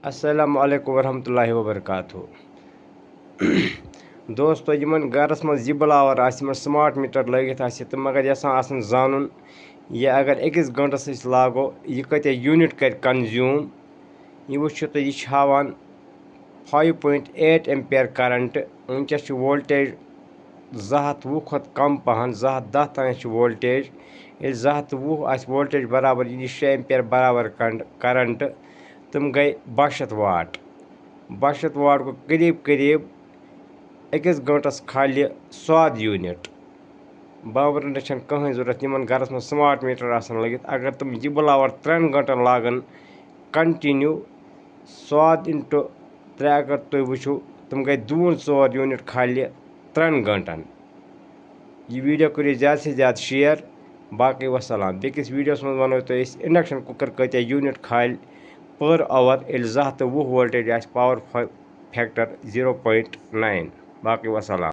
अस्सलामु अलैकुम वरहमतुल्लाहि वबरकातुहू। दोस्तों यमन गरस मज ब्लावर स्मार्ट मीटर लगित तो मगर यसान जानन यह अगर 1 घंटस अस लागो यह कत यूनिट कर कंज्यूम यह वो तो यह हावान 5.8 एम्पेयर करंट। वनकस वोल्टेज 220 खुद कम पहन 210 तान वोल्टेज। ये 220 वोल्टेज बराबर यह 6 एम्पेयर बराबर करंट तम गई 1200 वाट। 1200 वाट को करीब करीब 1 घंटस खाली 100 यूनिट। बावर कहीं जरूरत इन गरस में स्मार्ट मीटर लगित अगर तुम यह ब्लावर 3 घंटन लागन कंटिन्यू 100 इंटू 3 अगर तुम वो तुम गई 2-4 यूनिट खाली 3 घंटन। यह वीडियो करो ज़्यादा से ज़्यादा शेयर। बाकी वसलाम। बेकिस वीडियोस में वनो तो इंडक्शन कुकर कत यूनिट खाल per hour 220 voltage power factor 0.9। बाकी वसलाम।